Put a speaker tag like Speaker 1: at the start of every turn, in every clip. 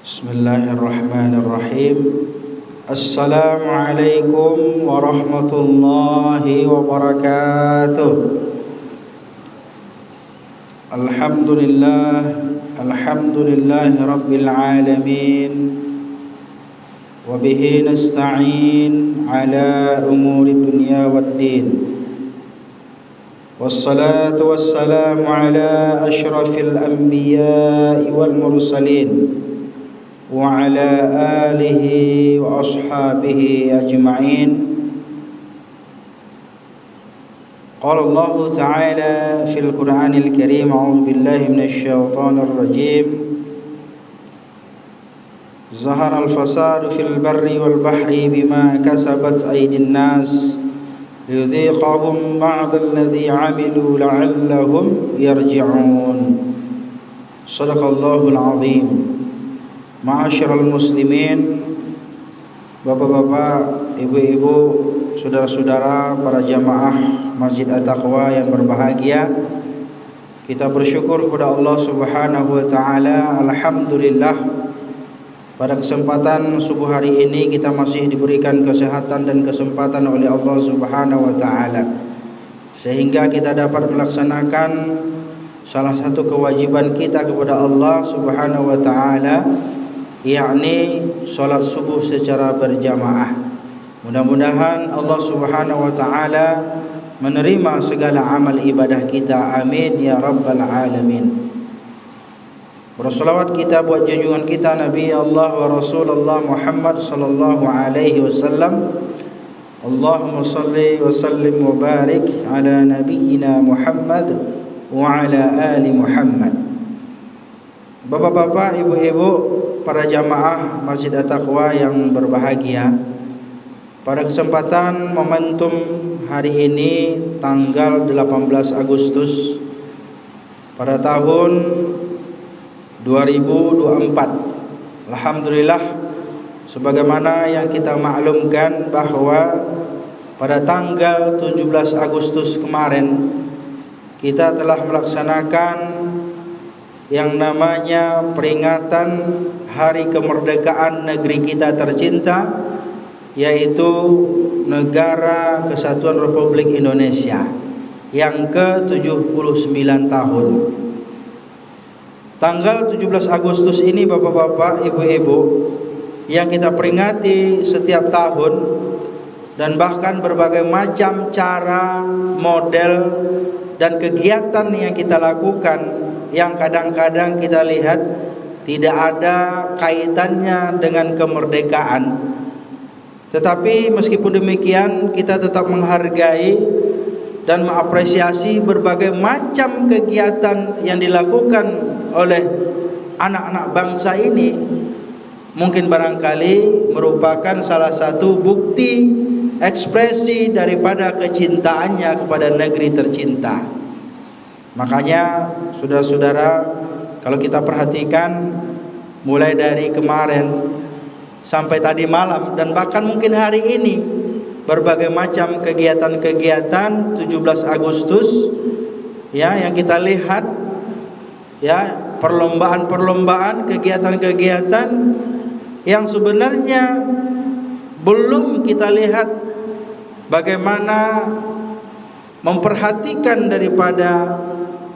Speaker 1: Bismillahirrahmanirrahim. Assalamualaikum warahmatullahi wabarakatuh. Alhamdulillahi rabbil alamin. Wa bihi nasta'in ala umuri dunya waddin. Wassalatu wassalamu ala ashrafil anbiya'i wal mursalin wa ala alihi wa ashabihi ajma'in. Qala Allah ta'ala fil Qur'anil Karim, a'udzu billahi minasy syaithanir rajim. Zaharal fasadu fil barri wal bahri bima kasabat aydin nas liyudhiqahum ba'dal ladzi 'amilu la'allahum yarji'un. Shadaqallahul 'azim. Ma'asyiral muslimin, bapak-bapak, ibu-ibu, saudara-saudara, para jamaah Masjid At-Taqwa yang berbahagia, kita bersyukur kepada Allah Subhanahu wa taala. Alhamdulillah, pada kesempatan subuh hari ini kita masih diberikan kesehatan dan kesempatan oleh Allah Subhanahu wa taala, sehingga kita dapat melaksanakan salah satu kewajiban kita kepada Allah Subhanahu wa taala, yakni sholat subuh secara berjamaah. Mudah-mudahan Allah Subhanahu wa taala menerima segala amal ibadah kita. Amin ya rabbal alamin. Bersolawat kita buat junjungan kita Nabi Allah wa Rasulullah Muhammad sallallahu alaihi wasallam. Allahumma salli wa sallim wa barik ala nabiyyina Muhammad wa ala ali Muhammad. Bapak-bapak, ibu-ibu, para jamaah Masjid At-Taqwa yang berbahagia, pada kesempatan momentum hari ini tanggal 18 Agustus pada tahun 2024, alhamdulillah, sebagaimana yang kita maklumkan bahwa pada tanggal 17 Agustus kemarin kita telah melaksanakan yang namanya peringatan Hari Kemerdekaan negeri kita tercinta, yaitu Negara Kesatuan Republik Indonesia yang ke-79 tahun. Tanggal 17 Agustus ini, bapak-bapak, ibu-ibu, yang kita peringati setiap tahun, dan bahkan berbagai macam cara, model, dan kegiatan yang kita lakukan yang kadang-kadang kita lihat tidak ada kaitannya dengan kemerdekaan. Tetapi meskipun demikian, kita tetap menghargai dan mengapresiasi berbagai macam kegiatan yang dilakukan oleh anak-anak bangsa ini. Mungkin barangkali merupakan salah satu bukti ekspresi daripada kecintaannya kepada negeri tercinta. Makanya saudara-saudara, kalau kita perhatikan mulai dari kemarin sampai tadi malam dan bahkan mungkin hari ini, berbagai macam kegiatan-kegiatan 17 Agustus ya yang kita lihat, ya, perlombaan-perlombaan, kegiatan-kegiatan yang sebenarnya belum kita lihat bagaimana memperhatikan daripada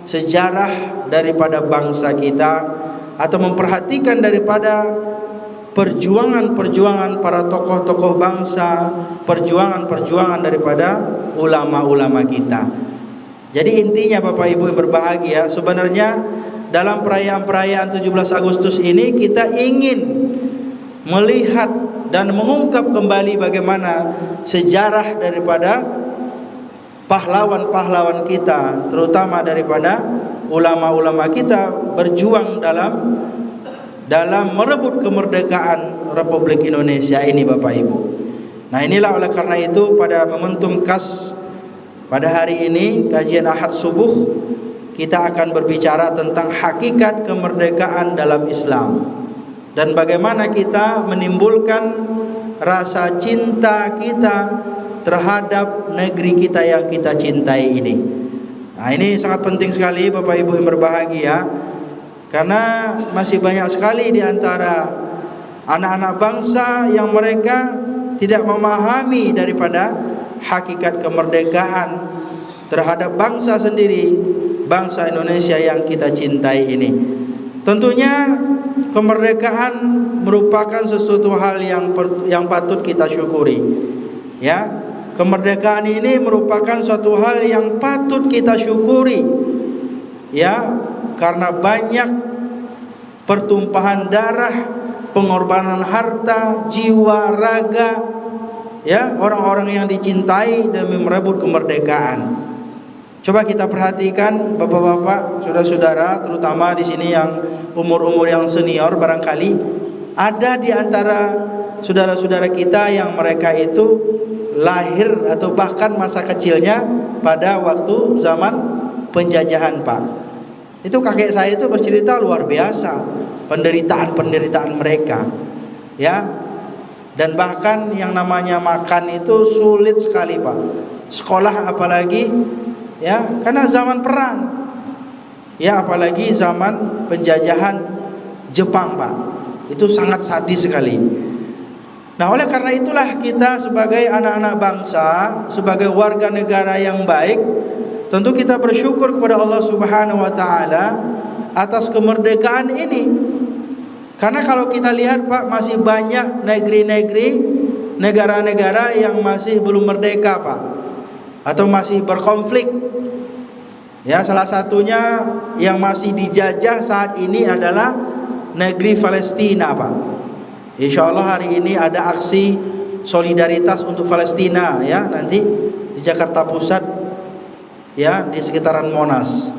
Speaker 1: sejarah daripada bangsa kita, atau memperhatikan daripada perjuangan-perjuangan para tokoh-tokoh bangsa, perjuangan-perjuangan daripada ulama-ulama kita. Jadi intinya Bapak Ibu yang berbahagia, sebenarnya dalam perayaan-perayaan 17 Agustus ini kita ingin melihat dan mengungkap kembali bagaimana sejarah daripada pahlawan-pahlawan kita, terutama daripada ulama-ulama kita berjuang dalam merebut kemerdekaan Republik Indonesia ini, Bapak Ibu. Nah, inilah oleh karena itu pada momentum khas pada hari ini, kajian Ahad subuh, kita akan berbicara tentang hakikat kemerdekaan dalam Islam dan bagaimana kita menimbulkan rasa cinta kita terhadap negeri kita yang kita cintai ini. Nah, ini sangat penting sekali Bapak Ibu yang berbahagia. Karena masih banyak sekali di antara anak-anak bangsa yang mereka tidak memahami daripada hakikat kemerdekaan terhadap bangsa sendiri, bangsa Indonesia yang kita cintai ini. Tentunya kemerdekaan merupakan sesuatu hal yang patut kita syukuri. Ya, kemerdekaan ini merupakan suatu hal yang patut kita syukuri. Ya, karena banyak pertumpahan darah, pengorbanan harta, jiwa, raga, ya, orang-orang yang dicintai demi merebut kemerdekaan. Coba kita perhatikan bapak-bapak, saudara-saudara, terutama di sini yang umur-umur yang senior, barangkali ada di antara saudara-saudara kita yang mereka itu lahir atau bahkan masa kecilnya pada waktu zaman penjajahan, Pak. Itu kakek saya itu bercerita luar biasa penderitaan-penderitaan mereka, ya. Dan bahkan yang namanya makan itu sulit sekali, Pak. Sekolah apalagi, ya, karena zaman perang, ya, apalagi zaman penjajahan Jepang, Pak. Itu sangat sadis sekali. Nah, oleh karena itulah kita sebagai anak-anak bangsa, sebagai warga negara yang baik, tentu kita bersyukur kepada Allah Subhanahu wa taala atas kemerdekaan ini. Karena kalau kita lihat, Pak, masih banyak negeri-negeri, negara-negara yang masih belum merdeka, Pak, atau masih berkonflik. Ya, salah satunya yang masih dijajah saat ini adalah negeri Palestina, Pak. Insya Allah hari ini ada aksi solidaritas untuk Palestina, ya, nanti di Jakarta Pusat, ya, di sekitaran Monas.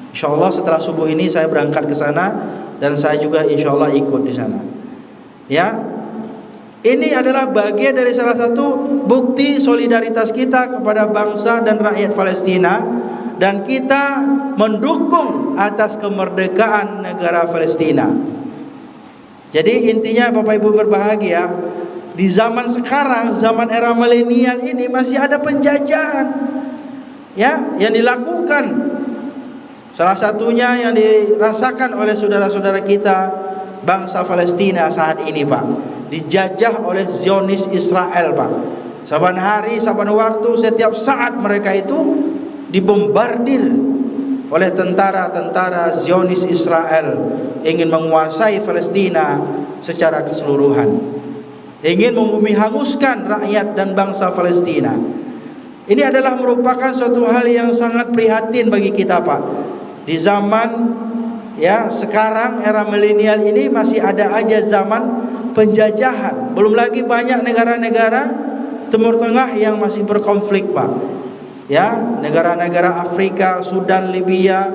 Speaker 1: Insya Allah setelah subuh ini saya berangkat ke sana dan saya juga insya Allah ikut di sana. Ya, ini adalah bagian dari salah satu bukti solidaritas kita kepada bangsa dan rakyat Palestina, dan kita mendukung atas kemerdekaan negara Palestina. Jadi intinya Bapak Ibu berbahagia, di zaman sekarang, zaman era milenial ini masih ada penjajahan, ya, yang dilakukan. Salah satunya yang dirasakan oleh saudara-saudara kita bangsa Palestina saat ini, Pak, dijajah oleh Zionis Israel, Pak. Saban hari, saban waktu, setiap saat mereka itu dibombardir oleh tentara-tentara Zionis Israel, ingin menguasai Palestina secara keseluruhan, ingin hanguskan rakyat dan bangsa Palestina. Ini adalah merupakan suatu hal yang sangat prihatin bagi kita, Pak. Di zaman, ya, sekarang era milenial ini masih ada aja zaman penjajahan. Belum lagi banyak negara-negara Timur Tengah yang masih berkonflik, Pak. Ya, negara-negara Afrika, Sudan, Libya,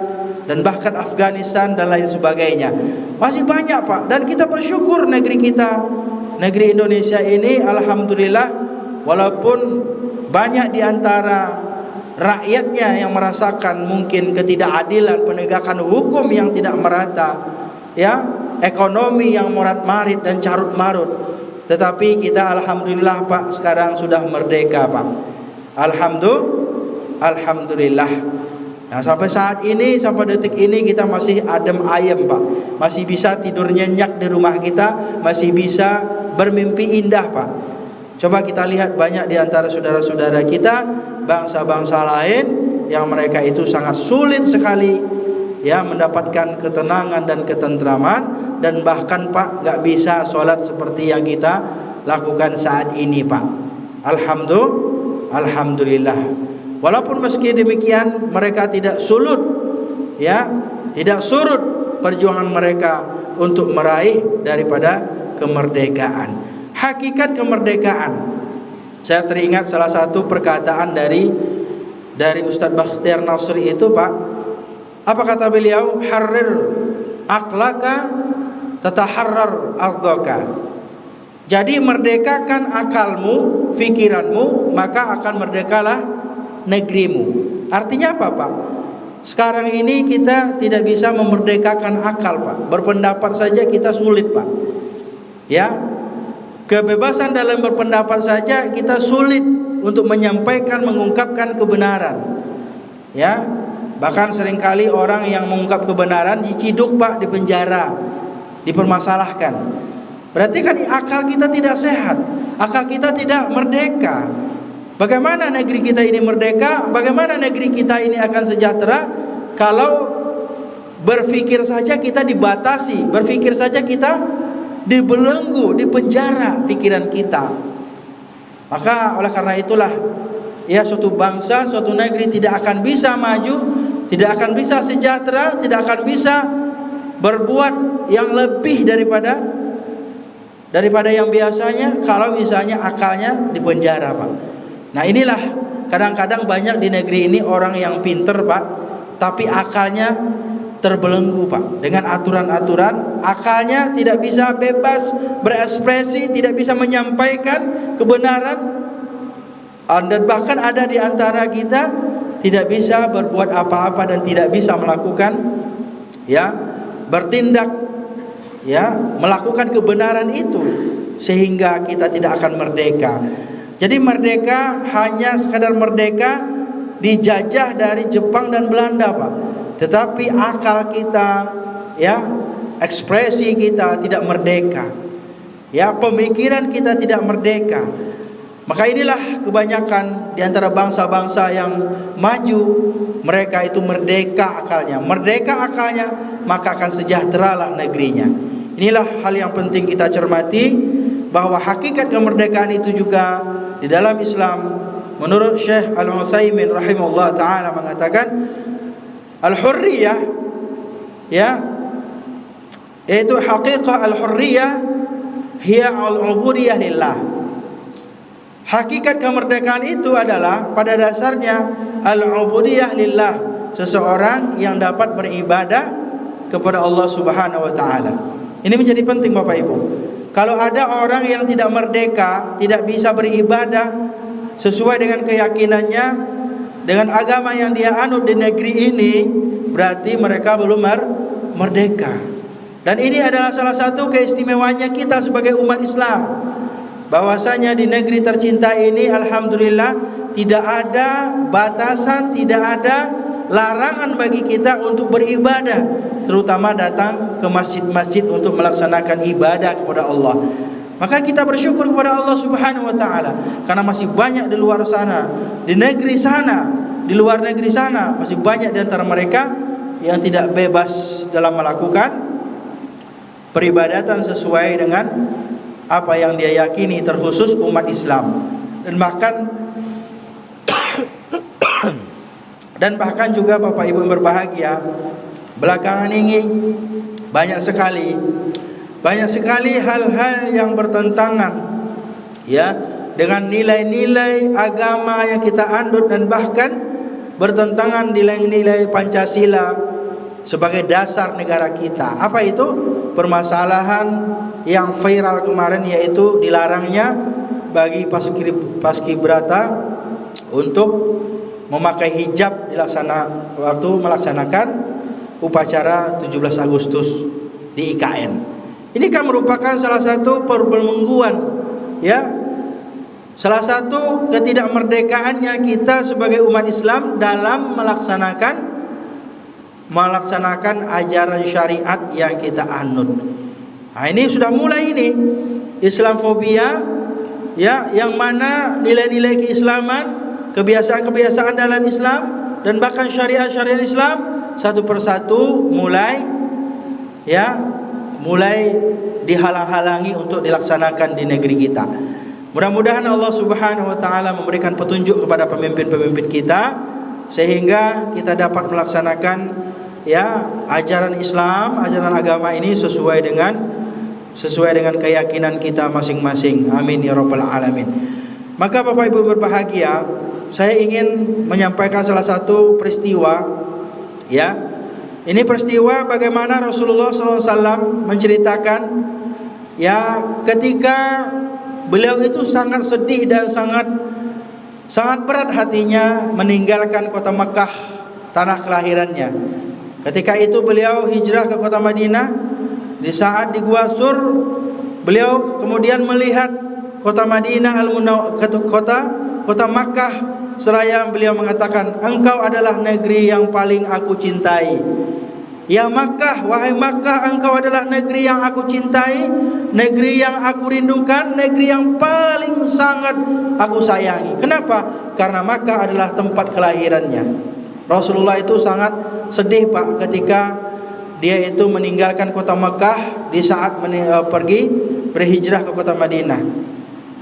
Speaker 1: dan bahkan Afghanistan dan lain sebagainya. Masih banyak, Pak. Dan kita bersyukur negeri kita, negeri Indonesia ini, alhamdulillah, walaupun banyak di antara rakyatnya yang merasakan mungkin ketidakadilan, penegakan hukum yang tidak merata, ya, ekonomi yang morat-marit dan carut-marut, tetapi kita alhamdulillah, Pak, sekarang sudah merdeka, Pak. Alhamdulillah. Nah, sampai saat ini, sampai detik ini kita masih adem ayem, Pak. Masih bisa tidur nyenyak di rumah kita, masih bisa bermimpi indah, Pak. Coba kita lihat banyak di antara saudara-saudara kita bangsa-bangsa lain yang mereka itu sangat sulit sekali, ya, mendapatkan ketenangan dan ketentraman, dan bahkan, Pak, gak bisa sholat seperti yang kita lakukan saat ini, Pak. Alhamdulillah. Walaupun meski demikian mereka tidak surut, ya, tidak surut perjuangan mereka untuk meraih daripada kemerdekaan. Hakikat kemerdekaan, saya teringat salah satu perkataan dari Ustadz Bakhtiar Nasri itu, Pak. Apa kata beliau? Harrir aqlaka tataharrar ardhaka. Jadi merdekakan akalmu, fikiranmu, maka akan merdekalah negerimu. Artinya apa, Pak? Sekarang ini kita tidak bisa memerdekakan akal, Pak. Berpendapat saja kita sulit, Pak. Ya, kebebasan dalam berpendapat saja kita sulit untuk menyampaikan, mengungkapkan kebenaran. Ya, Bahkan seringkali orang yang mengungkap kebenaran diciduk Pak, di penjara, dipermasalahkan. Berarti kan akal kita tidak sehat, akal kita tidak merdeka. Bagaimana negeri kita ini merdeka? Bagaimana negeri kita ini akan sejahtera kalau berpikir saja kita dibatasi, berpikir saja kita dibelenggu, dipenjara pikiran kita. Maka oleh karena itulah, ya, suatu bangsa, suatu negeri tidak akan bisa maju, tidak akan bisa sejahtera, tidak akan bisa berbuat yang lebih daripada yang biasanya kalau misalnya akalnya dipenjara, Pak. Nah, inilah kadang-kadang banyak di negeri ini orang yang pinter, Pak, tapi akalnya terbelenggu, Pak, dengan aturan-aturan. Akalnya tidak bisa bebas berekspresi, tidak bisa menyampaikan kebenaran. Dan bahkan ada di antara kita tidak bisa berbuat apa-apa dan tidak bisa melakukan, ya, bertindak, ya, melakukan kebenaran itu, sehingga kita tidak akan merdeka. Jadi merdeka hanya sekadar merdeka dijajah dari Jepang dan Belanda, Pak. Tetapi akal kita, ya, ekspresi kita tidak merdeka. Ya, pemikiran kita tidak merdeka. Maka inilah kebanyakan di antara bangsa-bangsa yang maju, mereka itu merdeka akalnya. Merdeka akalnya, maka akan sejahteralah negerinya. Inilah hal yang penting kita cermati, bahwa hakikat kemerdekaan itu juga di dalam Islam, menurut Syekh Al-Utsaimin rahimahullah ta'ala mengatakan, al-hurriyah, ya, yaitu haqiqah al-hurriyah hiya al-ubudiyah lillah. Hakikat kemerdekaan itu adalah pada dasarnya al-ubudiyah lillah, seseorang yang dapat beribadah kepada Allah Subhanahu wa taala. Ini menjadi penting, Bapak Ibu. Kalau ada orang yang tidak merdeka, tidak bisa beribadah sesuai dengan keyakinannya, dengan agama yang dia anut di negeri ini, berarti mereka belum merdeka. Dan ini adalah salah satu keistimewaannya kita sebagai umat Islam, bahwasanya di negeri tercinta ini alhamdulillah tidak ada batasan, tidak ada larangan bagi kita untuk beribadah, terutama datang ke masjid-masjid untuk melaksanakan ibadah kepada Allah. Maka kita bersyukur kepada Allah Subhanahu wa taala, karena masih banyak di luar sana, di negeri sana, di luar negeri sana, masih banyak di antara mereka yang tidak bebas dalam melakukan peribadatan sesuai dengan apa yang dia yakini, terkhusus umat Islam. Dan bahkan juga Bapak Ibu yang berbahagia, belakangan ini banyak sekali hal-hal yang bertentangan, ya, dengan nilai-nilai agama yang kita anut, dan bahkan bertentangan nilai-nilai Pancasila sebagai dasar negara kita. Apa itu? Permasalahan yang viral kemarin, yaitu dilarangnya bagi paskibraka untuk memakai hijab waktu melaksanakan upacara 17 Agustus di IKN. Ini kan merupakan salah satu perbelengguan, ya, salah satu ketidakmerdekaannya kita sebagai umat Islam dalam melaksanakan ajaran syariat yang kita anut. Nah, ini sudah mulai ini Islamfobia, ya, yang mana nilai-nilai keislaman, kebiasaan-kebiasaan dalam Islam, dan bahkan syariat-syariat Islam satu persatu mulai dihalang-halangi untuk dilaksanakan di negeri kita. Mudah-mudahan Allah Subhanahu wa taala memberikan petunjuk kepada pemimpin-pemimpin kita, sehingga kita dapat melaksanakan, ya, ajaran Islam, ajaran agama ini sesuai dengan keyakinan kita masing-masing. Amin ya rabbal alamin. Maka Bapak Ibu berbahagia, saya ingin menyampaikan salah satu peristiwa, ya. Ini peristiwa bagaimana Rasulullah SAW menceritakan, ya, ketika beliau itu sangat sedih dan sangat berat hatinya meninggalkan kota Mekah, tanah kelahirannya. Ketika itu beliau hijrah ke kota Madinah. Di saat di Gua Sur, beliau kemudian melihat kota Madinah kota Makkah seraya beliau mengatakan, engkau adalah negeri yang paling aku cintai. Ya Makkah, wahai Makkah, engkau adalah negeri yang aku cintai, negeri yang aku rindukan, negeri yang paling sangat aku sayangi. Kenapa? Karena Makkah adalah tempat kelahirannya. Rasulullah itu sangat sedih Pak ketika dia itu meninggalkan kota Makkah di saat pergi berhijrah ke kota Madinah.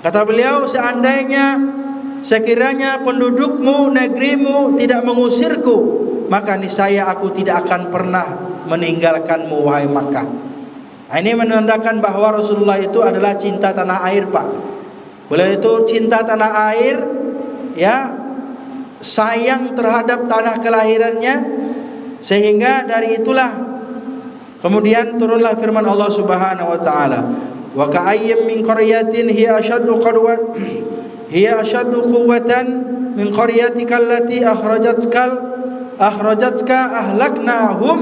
Speaker 1: Kata beliau, sekiranya pendudukmu, negerimu tidak mengusirku, maka niscaya aku tidak akan pernah meninggalkanmu wahai Makkah. Nah, ini menandakan bahwa Rasulullah itu adalah cinta tanah air Pak. Beliau itu cinta tanah air, ya, sayang terhadap tanah kelahirannya, sehingga dari itulah kemudian turunlah firman Allah Subhanahu wa taala, wa ka'ayyim min qaryatin hiya ashaddu quwwatan min qaryatika allati akhrajatka ahlaknahum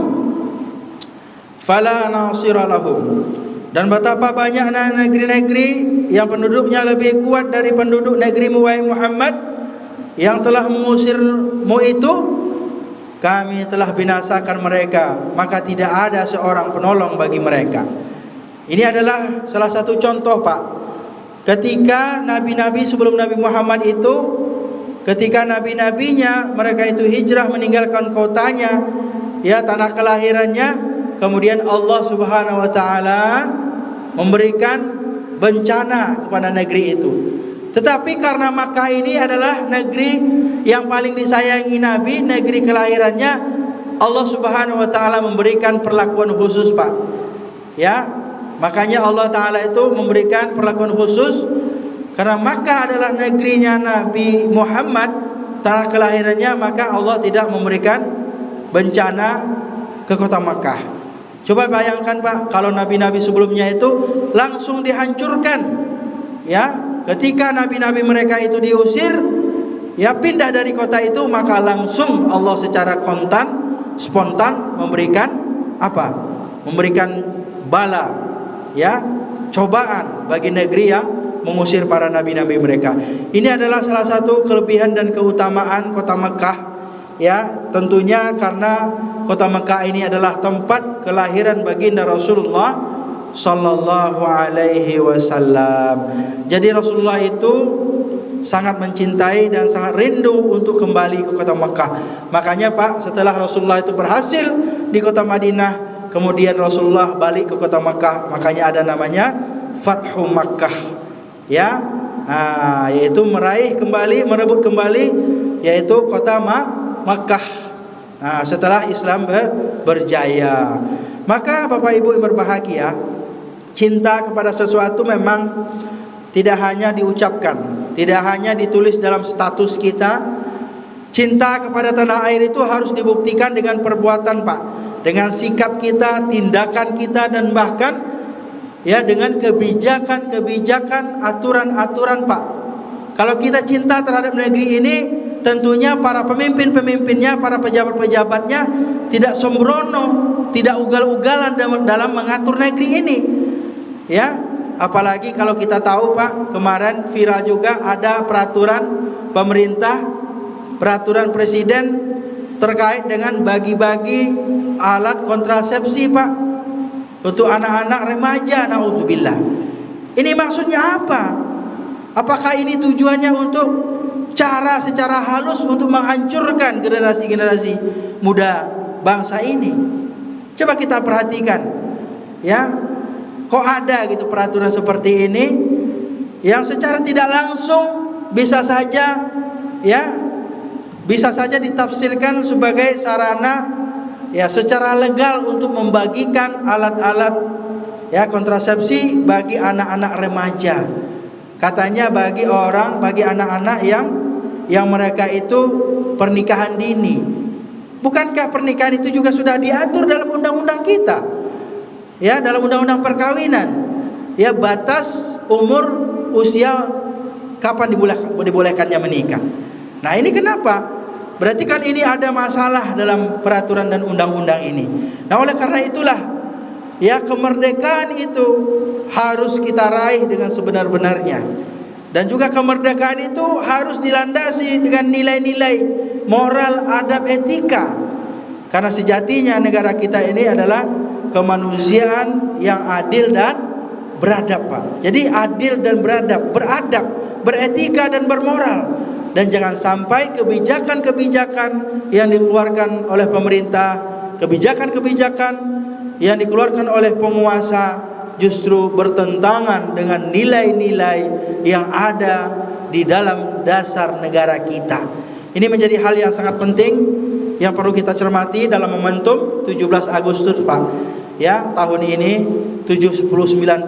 Speaker 1: fala nasira lahum. Dan betapa banyak negeri-negeri yang penduduknya lebih kuat dari penduduk negerimu wahai Muhammad, yang telah mengusirmu itu kami telah binasakan mereka, maka tidak ada seorang penolong bagi mereka. Ini adalah salah satu contoh Pak, ketika nabi-nabi sebelum Nabi Muhammad itu, ketika nabi-nabinya mereka itu hijrah meninggalkan kotanya, ya, tanah kelahirannya, kemudian Allah Subhanahu wa taala memberikan bencana kepada negeri itu. Tetapi karena Makkah ini adalah negeri yang paling disayangi Nabi, negeri kelahirannya, Allah Subhanahu wa taala memberikan perlakuan khusus Pak. Ya, makanya Allah taala itu memberikan perlakuan khusus karena Makkah adalah negerinya Nabi Muhammad, tanah kelahirannya, maka Allah tidak memberikan bencana ke kota Makkah. Coba bayangkan Pak, kalau nabi-nabi sebelumnya itu langsung dihancurkan, ya, ketika nabi-nabi mereka itu diusir, ya, pindah dari kota itu, maka langsung Allah secara spontan memberikan apa? Memberikan bala, ya, cobaan bagi negeri yang mengusir para nabi-nabi mereka. Ini adalah salah satu kelebihan dan keutamaan kota Mekah, ya, tentunya karena kota Mekah ini adalah tempat kelahiran baginda Rasulullah sallallahu alaihi wasallam. Jadi Rasulullah itu sangat mencintai dan sangat rindu untuk kembali ke kota Mekah. Makanya Pak, setelah Rasulullah itu berhasil di kota Madinah, kemudian Rasulullah balik ke kota Mekah, makanya ada namanya Fathu Makkah, ya, yaitu meraih kembali, merebut kembali, yaitu kota Makkah. Setelah Islam berjaya. Maka Bapak Ibu yang berbahagia, cinta kepada sesuatu memang tidak hanya diucapkan, tidak hanya ditulis dalam status kita. Cinta kepada tanah air itu harus dibuktikan dengan perbuatan Pak, dengan sikap kita, tindakan kita, dan bahkan, ya, dengan kebijakan-kebijakan, aturan-aturan Pak. Kalau kita cinta terhadap negeri ini, tentunya para pemimpin-pemimpinnya, para pejabat-pejabatnya tidak sembrono, tidak ugal-ugalan dalam mengatur negeri ini, ya. Apalagi kalau kita tahu Pak, kemarin viral juga ada peraturan pemerintah, peraturan presiden terkait dengan bagi-bagi alat kontrasepsi Pak untuk anak-anak remaja, nauzubillah. Ini maksudnya apa? Apakah ini tujuannya untuk secara halus untuk menghancurkan generasi-generasi muda bangsa ini? Coba kita perhatikan, ya, kok ada gitu peraturan seperti ini yang secara tidak langsung bisa saja, ya, bisa saja ditafsirkan sebagai sarana, ya, secara legal untuk membagikan alat-alat, ya, kontrasepsi bagi anak-anak remaja. Katanya bagi anak-anak yang mereka itu pernikahan dini. Bukankah pernikahan itu juga sudah diatur dalam undang-undang kita? Ya, dalam undang-undang perkawinan. Ya, batas umur usia kapan dibolehkannya menikah. Nah, ini kenapa? Berarti kan ini ada masalah dalam peraturan dan undang-undang ini. Nah, oleh karena itulah, ya, kemerdekaan itu harus kita raih dengan sebenar-benarnya. Dan juga kemerdekaan itu harus dilandasi dengan nilai-nilai moral, adab, etika. Karena sejatinya negara kita ini adalah kemanusiaan yang adil dan beradab, Pak. Jadi adil dan beradab, beretika dan bermoral. Dan jangan sampai kebijakan-kebijakan yang dikeluarkan oleh pemerintah, kebijakan-kebijakan yang dikeluarkan oleh penguasa justru bertentangan dengan nilai-nilai yang ada di dalam dasar negara kita. Ini menjadi hal yang sangat penting yang perlu kita cermati dalam momentum 17 Agustus, Pak. Ya, tahun ini 79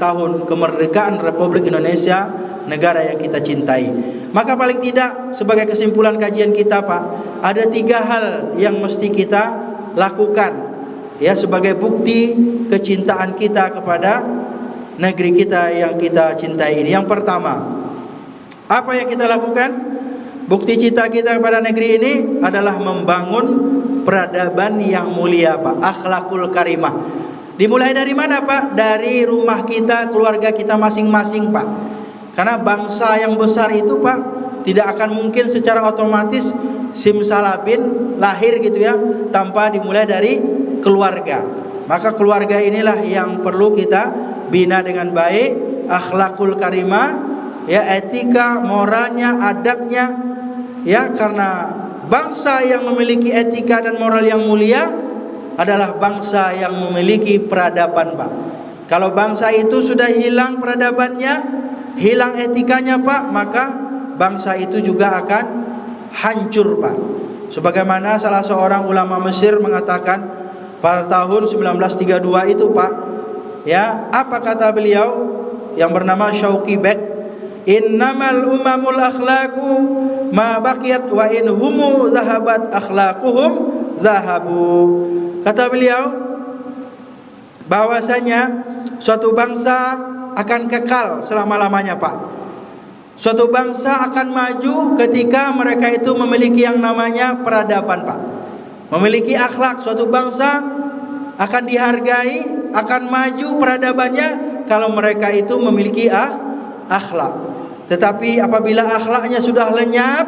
Speaker 1: tahun kemerdekaan Republik Indonesia, negara yang kita cintai. Maka paling tidak sebagai kesimpulan kajian kita, Pak, ada 3 hal yang mesti kita lakukan ya sebagai bukti kecintaan kita kepada negeri kita yang kita cintai ini. Yang pertama, apa yang kita lakukan? Bukti cinta kita kepada negeri ini adalah membangun peradaban yang mulia, Pak. Akhlakul karimah. Dimulai dari mana, Pak? Dari rumah kita, keluarga kita masing-masing, Pak. Karena bangsa yang besar itu, Pak, tidak akan mungkin secara otomatis simsalabin lahir gitu ya tanpa dimulai dari keluarga. Maka keluarga inilah yang perlu kita bina dengan baik, akhlakul karimah, ya, etika, moralnya, adabnya, ya, karena bangsa yang memiliki etika dan moral yang mulia adalah bangsa yang memiliki peradaban, Pak. Kalau bangsa itu sudah hilang peradabannya, hilang etikanya, Pak, maka bangsa itu juga akan hancur, Pak. Sebagaimana salah seorang ulama Mesir mengatakan pada tahun 1932 itu, Pak, ya, apa kata beliau yang bernama Syauqi Bek? Innamal umamul akhlaqu ma baqiyat wa in humu zahabat akhlaquhum zahabu. Kata beliau bahwasanya suatu bangsa akan kekal selama-lamanya, Pak. Suatu bangsa akan maju ketika mereka itu memiliki yang namanya peradaban, Pak. Memiliki akhlak. Suatu bangsa akan dihargai, akan maju peradabannya kalau mereka itu memiliki akhlak. Tetapi apabila akhlaknya sudah lenyap,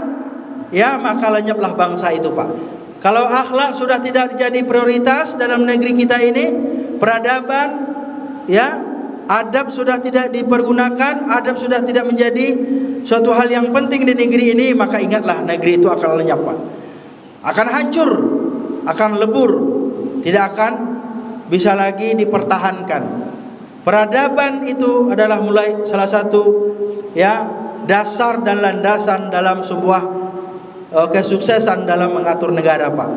Speaker 1: ya, maka lenyaplah bangsa itu, Pak. Kalau akhlak sudah tidak jadi prioritas dalam negeri kita ini, peradaban, ya, adab sudah tidak dipergunakan, adab sudah tidak menjadi suatu hal yang penting di negeri ini, maka ingatlah negeri itu akan lenyap, Pak. Akan hancur, akan lebur, tidak akan bisa lagi dipertahankan. Peradaban itu adalah mulai salah satu, ya, dasar dan landasan dalam sebuah kesuksesan dalam mengatur negara, Pak.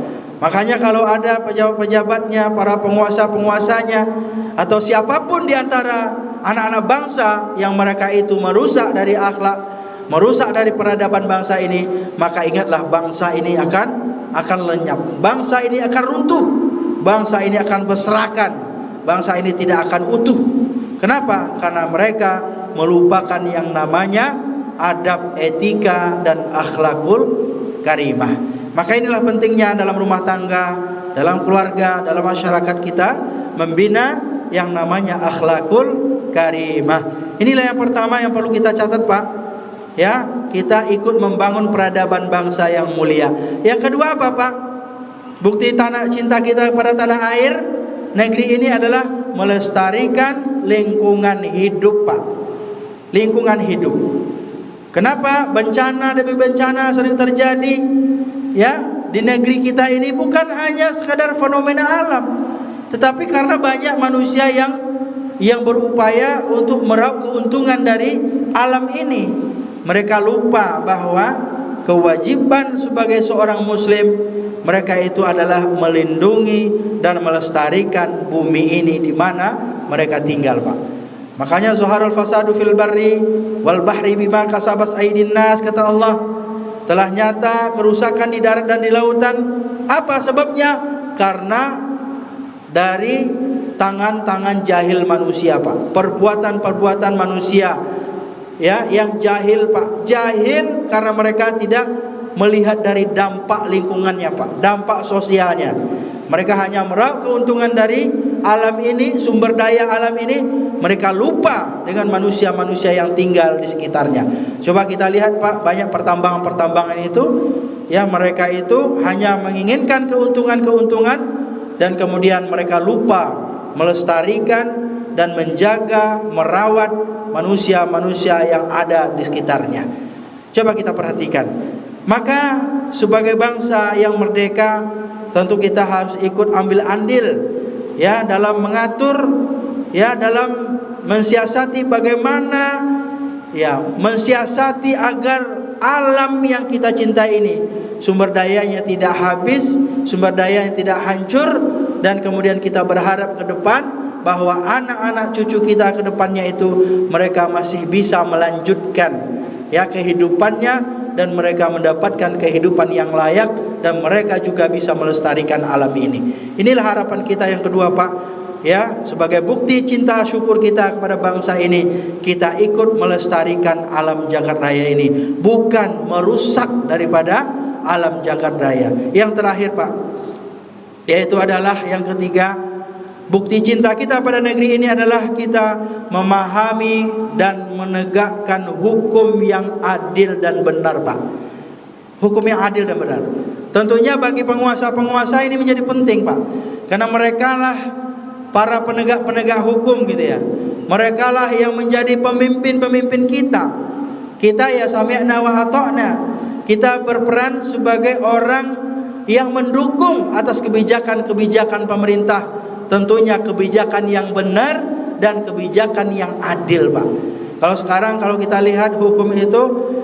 Speaker 1: Makanya kalau ada pejabat-pejabatnya, para penguasa-penguasanya, atau siapapun di antara anak-anak bangsa yang mereka itu merusak dari akhlak, merusak dari peradaban bangsa ini, maka ingatlah bangsa ini akan lenyap, bangsa ini akan runtuh, bangsa ini akan berserakan, bangsa ini tidak akan utuh. Kenapa? Karena mereka melupakan yang namanya adab, etika, dan akhlakul karimah. Maka inilah pentingnya dalam rumah tangga, dalam keluarga, dalam masyarakat kita membina yang namanya akhlakul karimah. Inilah yang pertama yang perlu kita catat, Pak. Ya, kita ikut membangun peradaban bangsa yang mulia. Yang kedua apa, Pak? Bukti cinta kita kepada tanah air negeri ini adalah melestarikan lingkungan hidup, Pak. Lingkungan hidup. Kenapa bencana demi bencana sering terjadi, ya, di negeri kita ini? Bukan hanya sekadar fenomena alam, tetapi karena banyak manusia yang berupaya untuk meraup keuntungan dari alam ini. Mereka lupa bahwa kewajiban sebagai seorang muslim mereka itu adalah melindungi dan melestarikan bumi ini di mana mereka tinggal, Pak. Makanya zuharul fasadu fil barri wal bahri bima kasabat aydin nas, kata Allah, telah nyata kerusakan di darat dan di lautan. Apa sebabnya? Karena dari tangan-tangan jahil manusia, Pak. Perbuatan-perbuatan manusia, ya, yang jahil, Pak. Jahil karena mereka tidak melihat dari dampak lingkungannya, Pak, dampak sosialnya. Mereka hanya meraup keuntungan dari alam ini, sumber daya alam ini, mereka lupa dengan manusia-manusia yang tinggal di sekitarnya. Coba kita lihat Pak, banyak pertambangan-pertambangan itu, ya mereka itu hanya menginginkan keuntungan-keuntungan, dan kemudian mereka lupa melestarikan dan menjaga, merawat manusia-manusia yang ada di sekitarnya. Coba kita perhatikan. Maka sebagai bangsa yang merdeka, tentu kita harus ikut ambil andil, ya, dalam mengatur, ya, dalam mensiasati bagaimana, ya, mensiasati agar alam yang kita cintai ini sumber dayanya tidak habis, sumber dayanya tidak hancur, dan kemudian kita berharap ke depan bahwa anak-anak cucu kita ke depannya itu mereka masih bisa melanjutkan, ya, kehidupannya, dan mereka mendapatkan kehidupan yang layak, dan mereka juga bisa melestarikan alam ini. Inilah harapan kita yang kedua Pak, ya, sebagai bukti cinta syukur kita kepada bangsa ini, kita ikut melestarikan alam jagat raya ini, bukan merusak daripada alam jagat raya. Yang terakhir Pak, yaitu adalah yang ketiga, bukti cinta kita pada negeri ini adalah kita memahami dan menegakkan hukum yang adil dan benar Pak. Hukum yang adil dan benar. Tentunya bagi penguasa-penguasa ini menjadi penting Pak, karena mereka lah para penegak-penegak hukum gitu ya. Mereka lah yang menjadi pemimpin-pemimpin kita. Kita ya sami'na wa ata'na. Kita berperan sebagai orang yang mendukung atas kebijakan-kebijakan pemerintah. Tentunya kebijakan yang benar dan kebijakan yang adil Pak. Kalau sekarang kalau kita lihat hukum itu,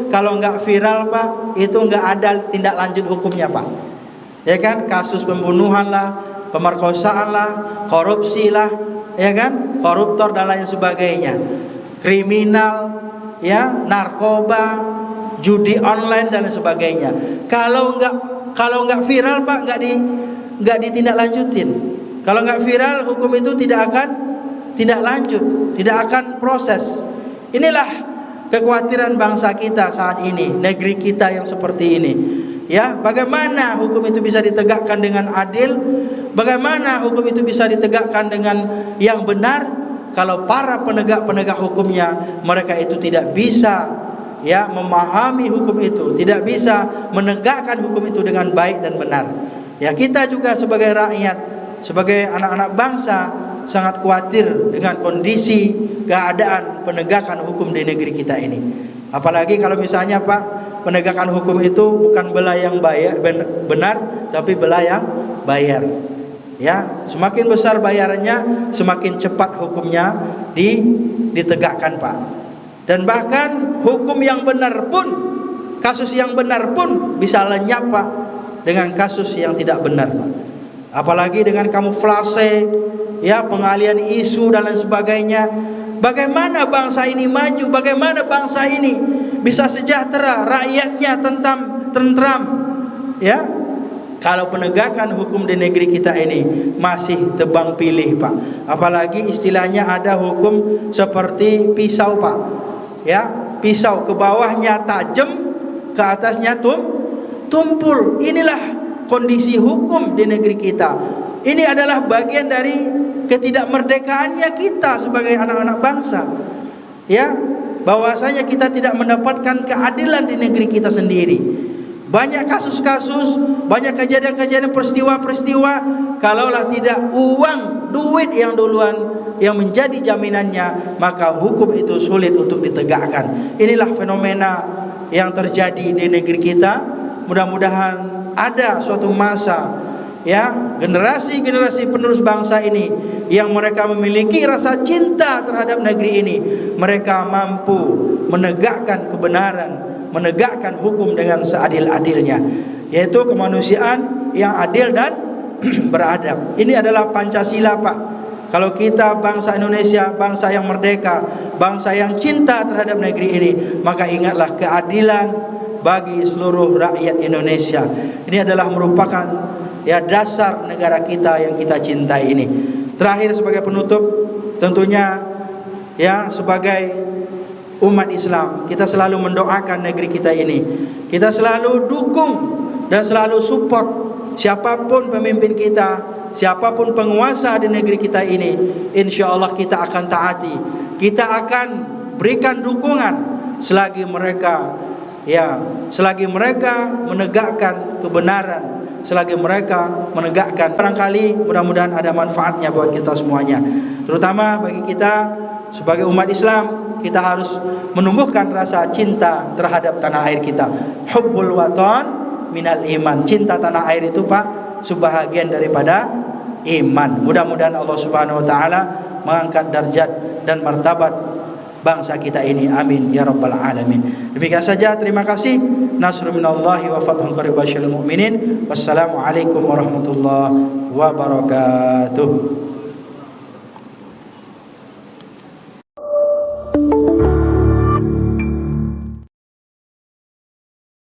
Speaker 1: kalau nggak viral Pak, itu nggak ada tindak lanjut hukumnya Pak. Ya kan, kasus pembunuhan lah, pemerkosaan lah, korupsi lah, ya kan, koruptor dan lain sebagainya, kriminal, ya, narkoba, judi online dan sebagainya. Kalau nggak viral Pak, nggak ditindaklanjutin. Kalau nggak viral, hukum itu tidak akan tindak lanjut, tidak akan proses. Inilah kekhawatiran bangsa kita saat ini, negeri kita yang seperti ini. Ya, bagaimana hukum itu bisa ditegakkan dengan adil? Bagaimana hukum itu bisa ditegakkan dengan yang benar? Kalau para penegak-penegak hukumnya, mereka itu tidak bisa, ya, memahami hukum itu, tidak bisa menegakkan hukum itu dengan baik dan benar. Ya, kita juga sebagai rakyat, sebagai anak-anak bangsa sangat khawatir dengan kondisi keadaan penegakan hukum di negeri kita ini. Apalagi kalau misalnya Pak, penegakan hukum itu bukan bela yang benar, tapi bela yang bayar. Ya, semakin besar bayarannya, semakin cepat hukumnya ditegakkan Pak. Dan bahkan hukum yang benar pun, kasus yang benar pun bisa lenyap Pak dengan kasus yang tidak benar Pak. Apalagi dengan kamuflase, ya, pengalian isu dan lain sebagainya. Bagaimana bangsa ini maju? Bagaimana bangsa ini bisa sejahtera, rakyatnya tentram, ya, kalau penegakan hukum di negeri kita ini masih tebang pilih Pak. Apalagi istilahnya ada hukum seperti pisau Pak, ya, pisau ke bawahnya tajam, ke atasnya tumpul. Inilah kondisi hukum di negeri kita. Ini adalah bagian dari ketidakmerdekaannya kita sebagai anak-anak bangsa. Ya, bahwasanya kita tidak mendapatkan keadilan di negeri kita sendiri. Banyak kasus-kasus, banyak kejadian-kejadian, peristiwa-peristiwa, kalaulah tidak uang, duit yang duluan yang menjadi jaminannya, maka hukum itu sulit untuk ditegakkan. Inilah fenomena yang terjadi di negeri kita. Mudah-mudahan ada suatu masa, ya, generasi-generasi penerus bangsa ini yang mereka memiliki rasa cinta terhadap negeri ini, mereka mampu menegakkan kebenaran, menegakkan hukum dengan seadil-adilnya, yaitu kemanusiaan yang adil dan beradab. Ini adalah Pancasila Pak. Kalau kita bangsa Indonesia, bangsa yang merdeka, bangsa yang cinta terhadap negeri ini, maka ingatlah keadilan bagi seluruh rakyat Indonesia. Ini adalah merupakan, ya, dasar negara kita yang kita cintai ini. Terakhir sebagai penutup, tentunya, ya, sebagai umat Islam, kita selalu mendoakan negeri kita ini. Kita selalu dukung dan selalu support, siapapun pemimpin kita, siapapun penguasa di negeri kita ini, insyaallah kita akan taati, kita akan berikan dukungan selagi mereka menegakkan kebenaran, selagi mereka menegakkan. Barangkali mudah-mudahan ada manfaatnya buat kita semuanya, terutama bagi kita sebagai umat Islam. Kita harus menumbuhkan rasa cinta terhadap tanah air kita. Hubbul watan minal iman. Cinta tanah air itu Pak, sebahagian daripada iman. Mudah-mudahan Allah Subhanahu wa taala mengangkat darjat dan martabat bangsa kita ini. Amin ya rabbal alamin. Demikian saja, terima kasih. Nasrun minallahi wa fathun qarib basyiril mu'minin. Wassalamualaikum warahmatullahi wabarakatuh.